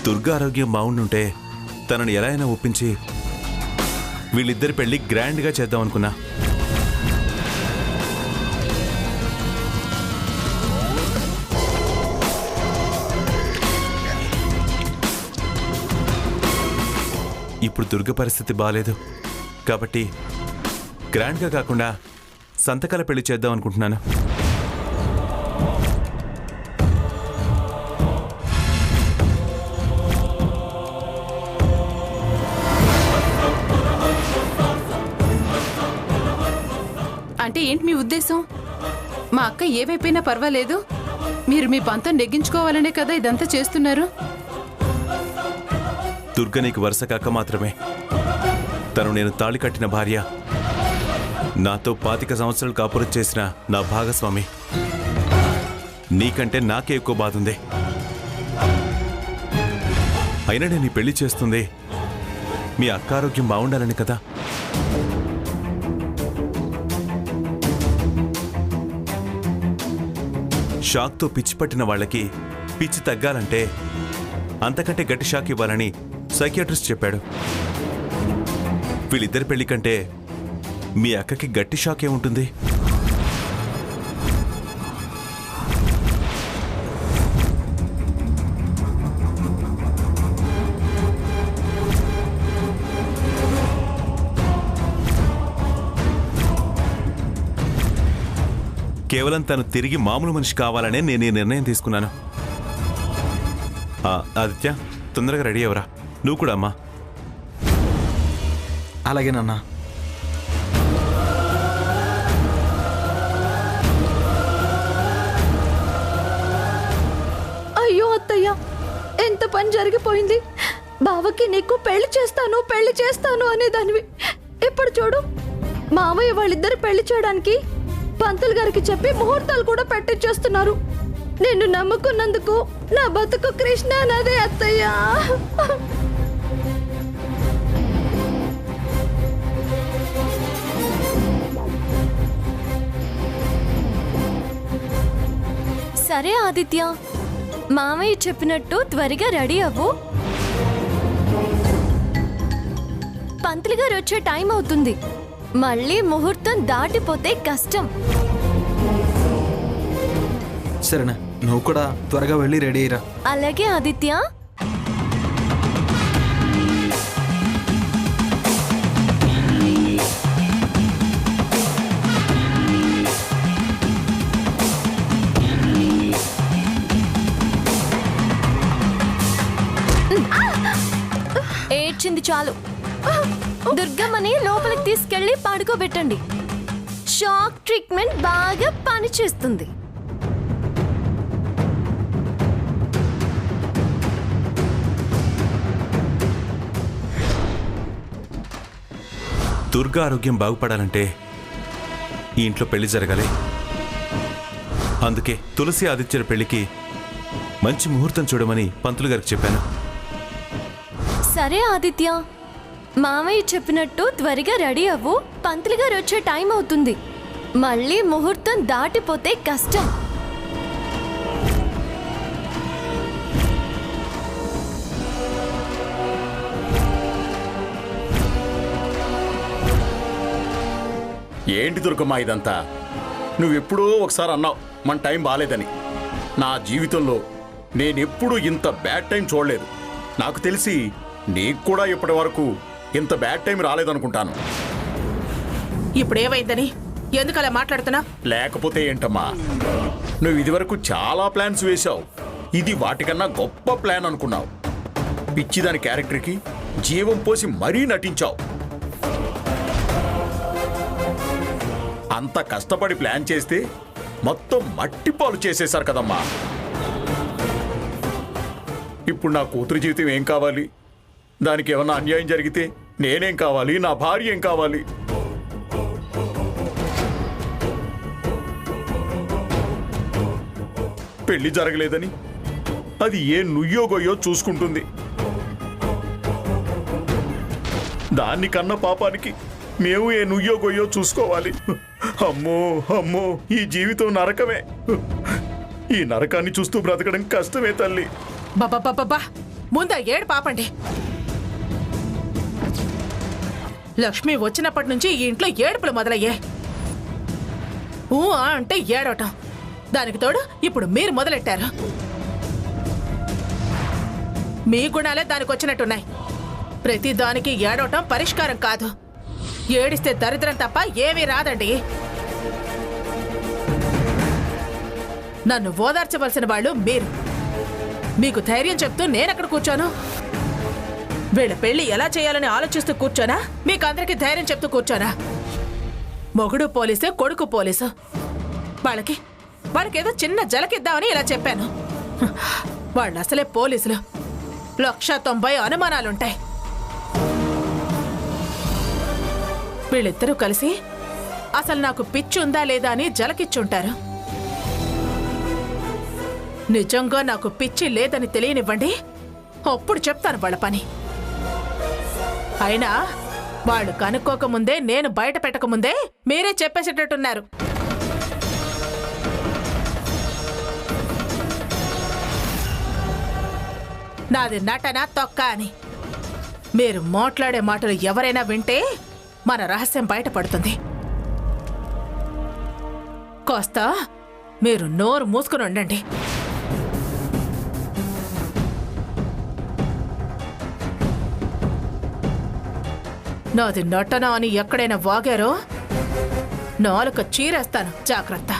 దుర్గా ఆరోగ్యం బాగుండుంటే తనని ఎలా అయినా ఒప్పించి వీళ్ళిద్దరి పెళ్లి గ్రాండ్గా చేద్దాం అనుకున్నా. ఇప్పుడు దుర్గ పరిస్థితి బాగాలేదు కాబట్టి గ్రాండ్గా కాకుండా సంతకాల పెళ్లి చేద్దాం అనుకుంటున్నాను. అంటే ఏంటి మీ ఉద్దేశం? మా అక్క ఏమైపోయినా పర్వాలేదు, మీరు మీ పంతం నెగ్గించుకోవాలనే కదా ఇదంతా చేస్తున్నారు? దుర్గ నీకు వరుస కాక మాత్రమే. తను నేను తాళి కట్టిన భార్య, నాతో 25 సంవత్సరాలు కాపురం చేసిన నా భాగస్వామి. నీకంటే నాకే ఎక్కువ బాధ ఉంది. అయినా నేను ఈ పెళ్లి చేస్తుంది మీ అక్క ఆరోగ్యం బాగుండాలని కదా. షాక్తో పిచ్చి పట్టిన వాళ్ళకి పిచ్చి తగ్గాలంటే అంతకంటే గట్టి షాక్ ఇవ్వాలని సైకియాట్రిస్ట్ చెప్పాడు. వీళ్ళిద్దరి పెళ్లి కంటే మీ అక్కకి గట్టి షాక్ ఏముంటుంది? కేవలం తను తిరిగి మామూలు మనిషి కావాలనే నేను ఈ నిర్ణయం తీసుకున్నాను. ఆదిత్య, తొందరగా రెడీ అవరా. నువ్వు కూడా అమ్మా. అలాగేనన్నా. అయ్యో అత్తయ్య, ఎంత పని జరిగిపోయింది. బావకి నీకు పెళ్లి చేస్తాను అనేదానివి. ఇప్పుడు చూడు, మావయ్య వాళ్ళిద్దరు పెళ్లి చేయడానికి పంతులు గారికి చెప్పి ముహూర్తాలు కూడా పెట్టించేస్తున్నారు. నిన్ను నమ్ముకున్నందుకు నా బతుకు కృష్ణ నదే అత్తయ్య. సరే ఆదిత్య, మామయ్య చెప్పినట్టు త్వరగా రెడీ అవ్వు. పంతులు గారు వచ్చే టైం అవుతుంది. మళ్ళీ ముహూర్తం దాటిపోతే కష్టం. సరేనా, నువ్వు కూడా త్వరగా వెళ్ళి రెడీ అయ్యిరా. అలాగే ఆదిత్య. ఏడ్చింది చాలు. దుర్గమ్మని లోపలికి తీసుకెళ్లి పడుకోబెట్టండి. షాక్ ట్రీట్మెంట్ బాగా పనిచేస్తుంది. దుర్గా ఆరోగ్యం బాగుపడాలంటే ఈ ఇంట్లో పెళ్లి జరగాలి. అందుకే తులసి ఆదిత్యుల పెళ్లికి మంచి ముహూర్తం చూడమని పంతులు గారికి చెప్పాను. సరే ఆదిత్య, మామయ్య చెప్పినట్టు త్వరగా రెడీ అవ్వు. పంతులు గారు వచ్చే టైం అవుతుంది. మళ్ళీ ముహూర్తం దాటిపోతే కష్టం. ఏంటి దుర్గమ్మ ఇదంతా? నువ్వెప్పుడూ ఒకసారి అన్నావు మన టైం బాలేదని. నా జీవితంలో నేనెప్పుడు ఇంత బ్యాడ్ టైం చూడలేదు. నాకు తెలిసి నీకు కూడా ఇప్పటి వరకు ఇంత బ్యాడ్ టైం రాలేదనుకుంటాను. ఇప్పుడేమైందని ఎందుకు అలా మాట్లాడుతున్నా? లేకపోతే ఏంటమ్మా, నువ్వు ఇదివరకు చాలా ప్లాన్స్ వేశావు. ఇది వాటికన్నా గొప్ప ప్లాన్ అనుకున్నావు. పిచ్చిదాని క్యారెక్టర్కి జీవం పోసి మరీ నటించావు. అంత కష్టపడి ప్లాన్ చేస్తే మొత్తం మట్టిపాలు చేసేశారు కదమ్మా. ఇప్పుడు నా కూతురు జీవితం ఏం కావాలి? దానికి ఏమన్నా అన్యాయం జరిగితే నేనేం కావాలి? నా భార్య ఏం కావాలి? పెళ్లి జరగలేదని అది ఏ నుయ్యోగోయో చూసుకుంటుంది. దాన్ని కన్న పాపానికి మేము ఏ నుయ్యోగోయో చూసుకోవాలి. అమ్మో అమ్మో, ఈ జీవితం నరకమే. ఈ నరకాన్ని చూస్తూ బ్రతకడం కష్టమే తల్లి. బాబా ముందా ఏడు పాపండి. లక్ష్మి వచ్చినప్పటి నుంచి ఈ ఇంట్లో ఏడుపులు మొదలయ్యే. ఊ అంటే ఏడవటం, దానికి తోడు ఇప్పుడు మీరు మొదలెట్టారు. మీ గుణాలే దానికి వచ్చినట్టున్నాయి. ప్రతి దానికి ఏడవటం పరిష్కారం కాదు. ఏడిస్తే దరిద్రం తప్ప ఏమీ రాదండి. నన్ను ఓదార్చవలసిన వాళ్ళు మీరు. మీకు ధైర్యం చెప్తూ నేనెక్కడ కూర్చోను? వీళ్ళ పెళ్లి ఎలా చేయాలని ఆలోచిస్తూ కూర్చోనా? మీకు అందరికీ ధైర్యం చెప్తూ కూర్చోనా? మొగుడు పోలీసు, కొడుకు పోలీసు. వాళ్ళకేదో చిన్న జలకిద్దామని ఇలా చెప్పాను. వాళ్ళు అసలే పోలీసులు. 190 అనుమానాలుంటాయి. వీళ్ళిద్దరూ కలిసి అసలు నాకు పిచ్చి ఉందా లేదా అని జలకిచ్చుంటారు. నిజంగా నాకు పిచ్చి లేదని తెలియనివ్వండి, అప్పుడు చెప్తాను వాళ్ళ పని. అయినా వాళ్ళు కనుక్కోకముందే, నేను బయట పెట్టకముందే మీరే చెప్పేసేటట్టున్నారు. నాది నటన తొక్క అని. మీరు మాట్లాడే మాటలు ఎవరైనా వింటే మన రహస్యం బయటపడుతుంది. కాస్త మీరు నోరు మూసుకుని ఉండండి. నాది నటన అని ఎక్కడైనా వాగారో నాలుక చీరేస్తాను, జాగ్రత్త.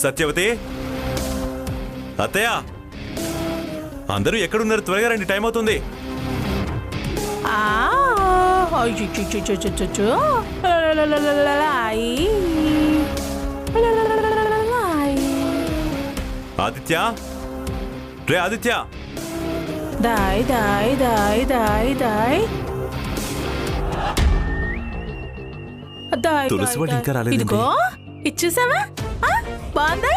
సత్యవతి, అత్తయ్య, అందరూ ఎక్కడున్నారు? త్వరగా రండి, టైం అవుతుంది. ఆదిత్య, రే ఆదిత్య. దాయ్ దాయ్ దాయ్ దాయ్ దాయ్ దాయ్. తులసి వాడు ఇంకా రాలేదండి. ఇదిగో ఇచ్చేసావా? బాగుందా?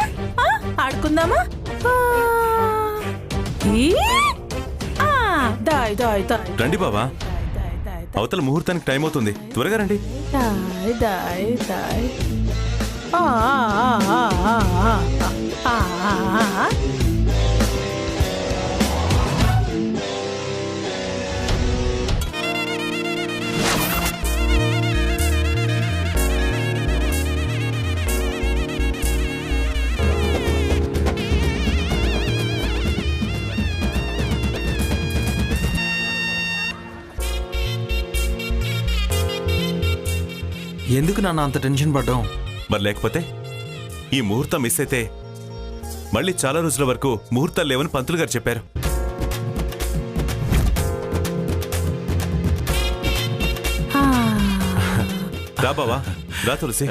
ఆడుకుందామా? దాయ్ దాయ్ దాయ్. రండి బాబా, అవతల ముహూర్తానికి టైం అవుతుంది, త్వరగా రండి. దాయ్ దాయ్ దాయ్. ఎందుకు నాన్న అంత టెన్షన్ పడ్డాం? మరి లేకపోతే ఈ ముహూర్తం మిస్ అయితే మళ్ళీ చాలా రోజుల వరకు ముహూర్తాలు లేవని పంతులు గారు చెప్పారు. రా బావా, రా తులసి.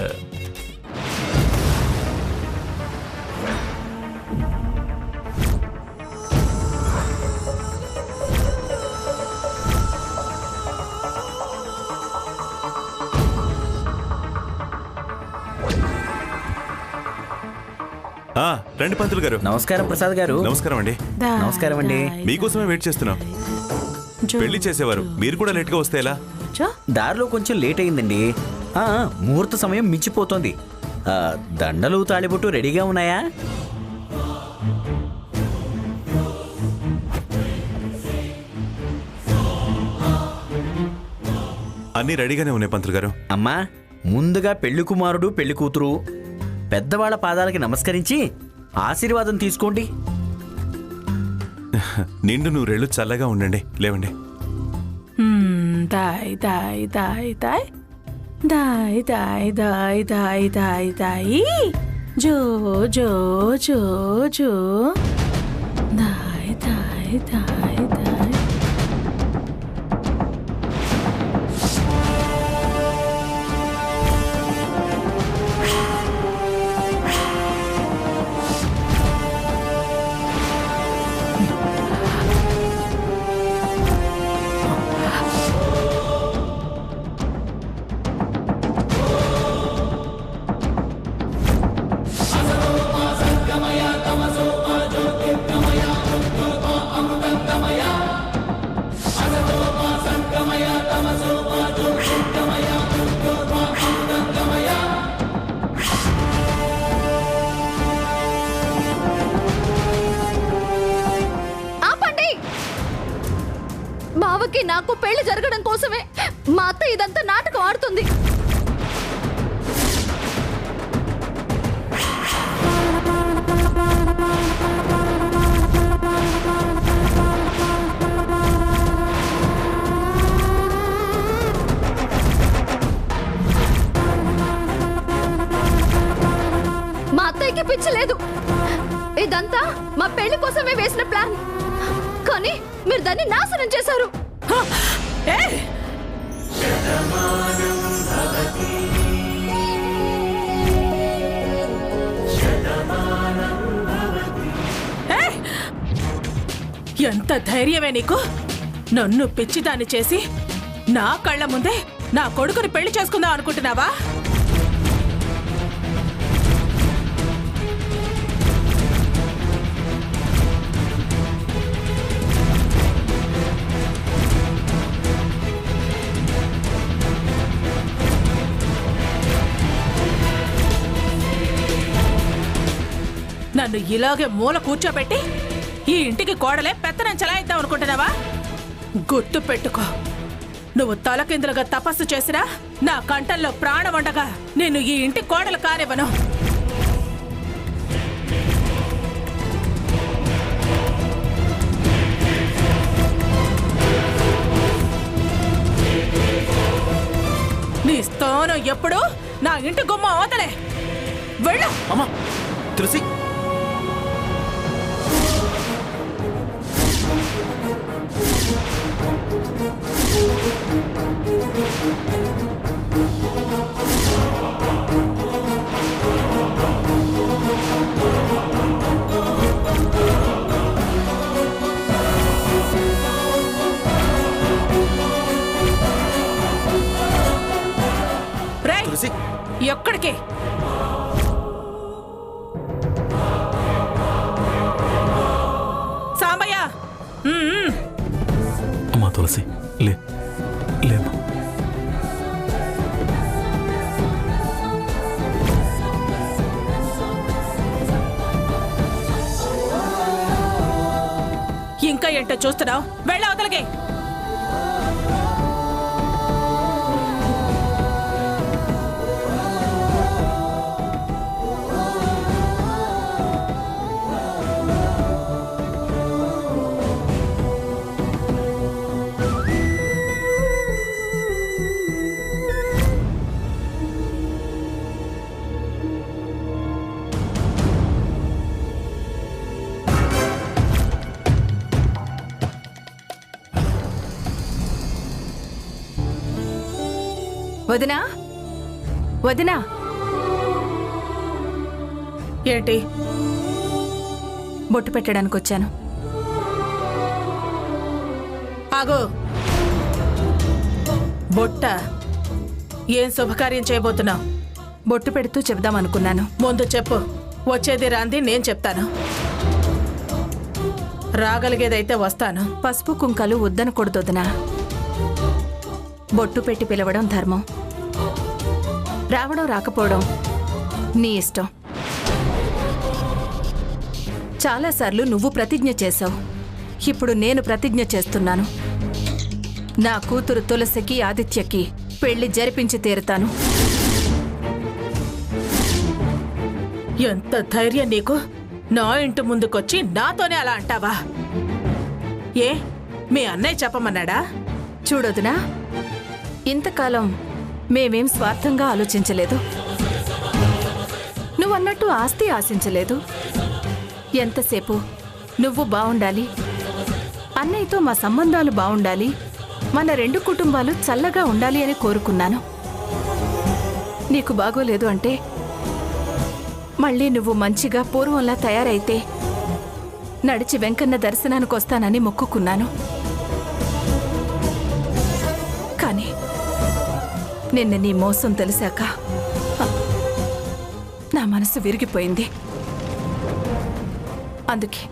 రండి పంతులు గారు. నమస్కారం ప్రసాద్ గారు. నమస్కారం అండి. నమస్కారం అండి. మీకోసమే వెయిట్ చేస్తున్నాం. పెళ్లి చేసేవారు మీరు కూడా లేట్ గా వస్తే ఎలా? దారిలో కొంచెం లేట్ అయిందండి. ముహూర్త సమయం మించిపోతోంది. దండలు తాళిబొట్టు రెడీగా ఉన్నాయా? అన్నీ రెడీగానే ఉన్నాయి పంతులు గారు. అమ్మా, ముందుగా పెళ్లి కుమారుడు పెళ్లి కూతురు పెద్దవాళ్ల పాదాలకి నమస్కరించి ఆశీర్వాదం తీసుకోండి. నిండు నూరేళ్లు చల్లగా ఉండండి. లేవండి. దాయ్ దాయ్ దాయ్ దాయ్ దాయ్ దాయ్ దాయ్ దాయ్ దాయ్ దాయ్. జో జో జో జో. దాయ్ దాయ్ దాయ్ దాయ్. నాకు పెళ్లి జరగడం కోసమే మా అత్త ఇదంతా నాటకం ఆడుతుంది. మా అత్తయ్యకి పిచ్చి లేదు. ఇదంతా మా పెళ్లి కోసమే వేసిన ప్లాన్. కానీ మీరు దాన్ని నాశనం చేశారు. ఎంత ధైర్యమే నీకు? నన్ను పిచ్చిదాన్ని చేసి నా కళ్ళ ముందే నా కొడుకుని పెళ్లి చేసుకుందాం అనుకుంటున్నావా? నన్ను ఇలాగే మూల కూర్చోబెట్టి ఈ ఇంటికి కోడలే పెత్తనం చలాయిద్దాం అనుకుంటున్నావా? గుర్తు పెట్టుకో, నువ్వు తలకిందులుగా తపస్సు చేసినా నా కంఠంలో ప్రాణం ఉండగా నేను ఈ ఇంటి కోడలు కానివ్వను. నీ స్థానం ఎప్పుడు నా ఇంటి గుమ్మ అవతలే. వెళ్ళు. అమ్మా తులసి, తులసి ఎక్కడికి? సాంబయ్య. అమ్మా తులసి, లేమ్మా. ఇంకా ఏంటో చూస్తున్నావు? వెళ్ళ అవతలకి. వదినా, వదినా. ఏంటి? బొట్టు పెట్టడానికి వచ్చాను. ఆగు. బొట్ట? ఏం శుభకార్యం చేయబోతున్నావు? బొట్టు పెడుతూ చెబుదామనుకున్నాను. ముందు చెప్పు. వచ్చేది రాంది నేను చెప్తాను. రాగలిగేదైతే వస్తాను. పసుపు కుంకాలు వద్దనకూడదు వదినా. బొట్టు పెట్టి పిలవడం ధర్మం. రావడం రాకపోవడం నీ ఇష్టం. చాలాసార్లు నువ్వు ప్రతిజ్ఞ చేశావు. ఇప్పుడు నేను ప్రతిజ్ఞ చేస్తున్నాను. నా కూతురు తులసికి ఆదిత్యకి పెళ్లి జరిపించి తీరుతాను. ఎంత ధైర్యం నీకు? నా ఇంటి ముందుకొచ్చి నాతోనే అలా అంటావా? ఏ, మీ అన్నయ్య చెప్పమన్నాడా? చూడొదునా, ఇంతకాలం మేమేం స్వార్థంగా ఆలోచించలేదు. నువ్వన్నట్టు ఆస్తి ఆశించలేదు. ఎంతసేపు నువ్వు బావుండాలి, అన్నయ్యతో మా సంబంధాలు బావుండాలి, మన రెండు కుటుంబాలు చల్లగా ఉండాలి అని కోరుకున్నాను. నీకు బాగోలేదు అంటే మళ్ళీ నువ్వు మంచిగా పూర్వంలా తయారైతే నడిచి వెంకన్న దర్శనానికి వస్తానని మొక్కుకున్నాను. కానీ నిన్న నీ మోసం తెలిసాక నా మనసు విరిగిపోయింది. అందుకే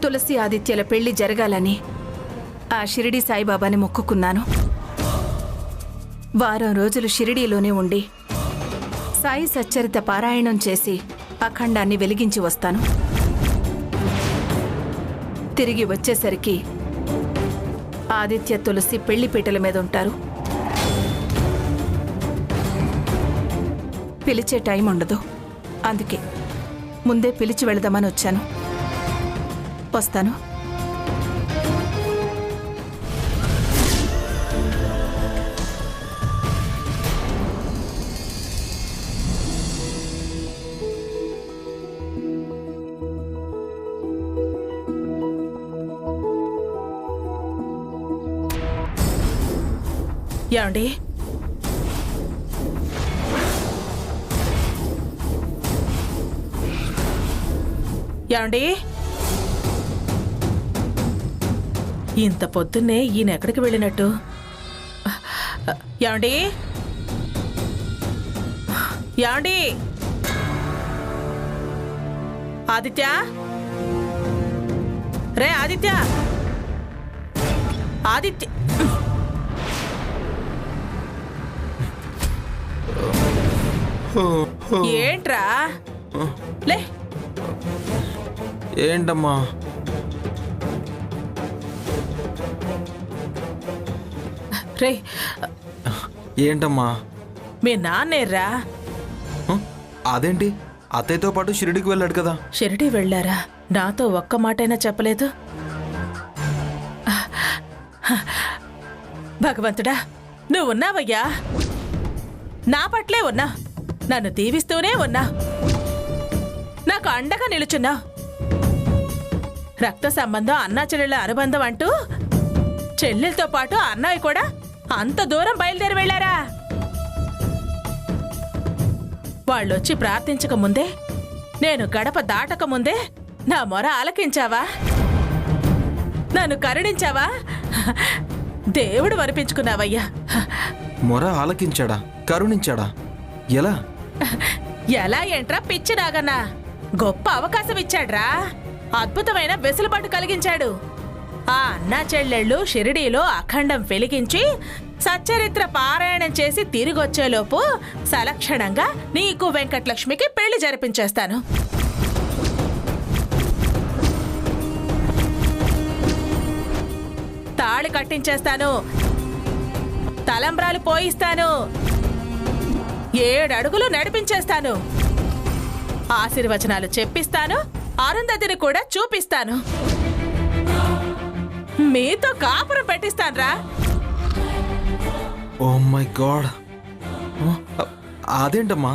తులసి ఆదిత్యల పెళ్లి జరగాలని ఆ షిరిడి సాయిబాబాని మొక్కుకున్నాను. వారం రోజులు షిరిడీలోనే ఉండి సాయి సచ్చరిత పారాయణం చేసి అఖండాన్ని వెలిగించి వస్తాను. తిరిగి వచ్చేసరికి ఆదిత్య తులసి పెళ్లి పీటల మీద ఉంటారు. పిలిచే టైం ఉండదు. అందుకే ముందే పిలిచి వెళదామని వచ్చాను. వస్తాను. ఏమండి, ఏమండి, ఇంత పొద్దున్నే ఈయన ఎక్కడికి వెళ్ళినట్టు? ఏమండి, ఏమండి, ఆదిత్య, రే ఆదిత్య, ఆదిత్య. ఏంట్రా? లే. ఏంటమ్మా? రే, ఏంటమ్మా? మీ నాన్నేర్రా? అదేంటి, అత్తయ్యతో పాటు షిరిడికి వెళ్ళాడు కదా? షిరిడి వెళ్ళారా? నాతో ఒక్క మాటైనా చెప్పలేదు. భగవంతుడా, నువ్వు ఉన్నావయ్యా. నా పట్లే ఉన్నా, నన్ను దీవిస్తూనే ఉన్నా, నాకు అండగా నిలుచున్నా. రక్త సంబంధం అన్నా చెల్లెళ్ళ అనుబంధం అంటూ చెల్లెలతో పాటు అన్నయ్య కూడా అంత దూరం బయలుదేరి వెళ్ళారా? వాళ్ళొచ్చి ప్రార్థించక ముందే, నేను గడప దాటక ముందే నా మొర ఆలకించావా? నన్ను కరుణించావా? దేవుడు వరిపించుకున్నావయ్యా. మొర ఆలకించాడా? కరుణించాడా? ఎలా? ఎలా ఏంట్రా పిచ్చి నాగన్నా? గొప్ప అవకాశం ఇచ్చాడ్రా. అద్భుతమైన వెసులుబాటు కలిగించాడు. ఆ అన్నా చెల్లెళ్ళు షిరిడీలో అఖండం వెలిగించి సచ్చరిత్ర పారాయణం చేసి తిరిగొచ్చేలోపు సలక్షణంగా నీకు వెంకటలక్ష్మికి పెళ్లి జరిపించేస్తాను. తాళి కట్టించేస్తాను, తలంబ్రాలు పోయిస్తాను, 7 అడుగులు నడిపించేస్తాను, ఆశీర్వచనాలు చెప్పిస్తాను, అరుంధతిని కూడా చూపిస్తాను, మీతో కాపురం పెట్టిస్తాన్రా. Oh my God! అదేంటమ్మా,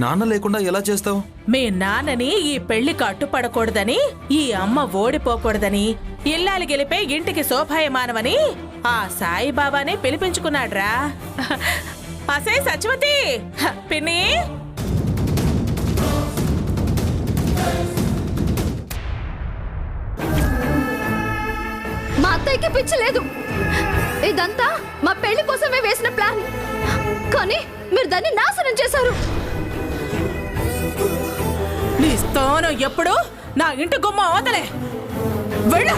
నాన్న లేకుండా ఎలా చేస్తావు? మీ నాన్నని ఈ పెళ్లికి అడ్డుపడకూడదని, ఈ అమ్మ ఓడిపోకూడదని, ఇల్లాలి గెలిపే ఇంటికి శోభాయమానమని ఆ సాయిబాబానే పిలిపించుకున్నాడ్రా. అసే సత్యవతి, పిన్ని, మా అత్తయ్యకి పిచ్చి లేదు. ఇదంతా మా పెళ్లి కోసమే వేసిన ప్లాన్. కానీ మీరు దాన్ని నాశనం చేశారు. నీ స్థానం ఎప్పుడు నా ఇంటి గుమ్మ అవతలే. వెళ్ళు.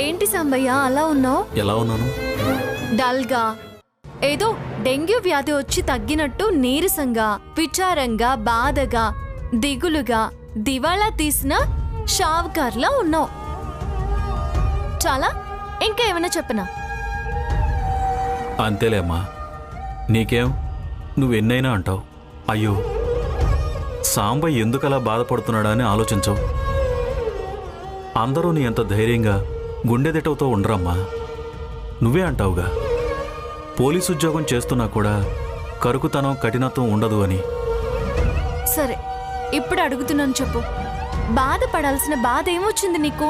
ఏంటి సాంబయ్య అలా ఉన్నావు? ఎలా ఉన్నాను? డల్గా, ఏదో డెంగ్యూ వ్యాధి వచ్చి తగ్గినట్టు నీరసంగా, విచారంగా, బాధగా, దిగులుగా, దివాళా తీసిన షావుకార్లా ఉన్నావు. చాలా? ఇంకా ఏమైనా చెప్పనా? అంతేలే అమ్మా. నీకేం, నువ్వెన్నైనా అంటావు. అయ్యో, సాంబయ్య ఎందుకలా బాధపడుతున్నాడా అని ఆలోచించవు. అందరూ నీ ఎంత ధైర్యంగా గుండెదిటవుతో ఉండరమ్మా. నువ్వే అంటావుగా, పోలీసు ఉద్యోగం చేస్తున్నా కూడా కరుకుతనం, కఠినత్వం ఉండదు అని. సరే, ఇప్పుడు అడుగుతున్నాను చెప్పు. బాధపడాల్సిన బాధ ఏమొచ్చింది నీకు?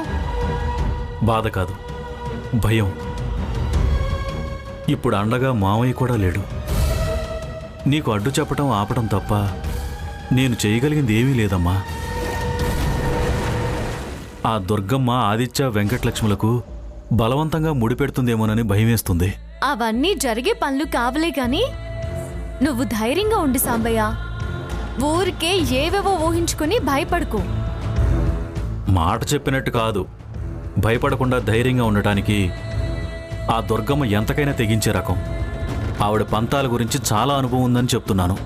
బాధ కాదు, భయం. ఇప్పుడు అండగా మావయ్య కూడా లేడు. నీకు అడ్డు చెప్పటం, ఆపటం తప్ప నేను చేయగలిగింది ఏమీ లేదమ్మా. ఆ దుర్గమ్మ ఆదిత్య వెంకటలక్ష్ములకు బలవంతంగా ముడిపెడుతుందేమోనని భయమేస్తుంది. అవన్నీ జరిగే పనులు కావలే గాని నువ్వు ధైర్యంగా ఉండి సాంబయ్య. ఊరికే ఏవేవో ఊహించుకుని భయపడుకో. మాట చెప్పినట్టు కాదు, భయపడకుండా ధైర్యంగా ఉండటానికి ఆ దుర్గమ్మ ఎంతకైనా తెగించే రకం. ఆవిడ పంతాల గురించి చాలా అనుభవం ఉందని చెప్తున్నాను.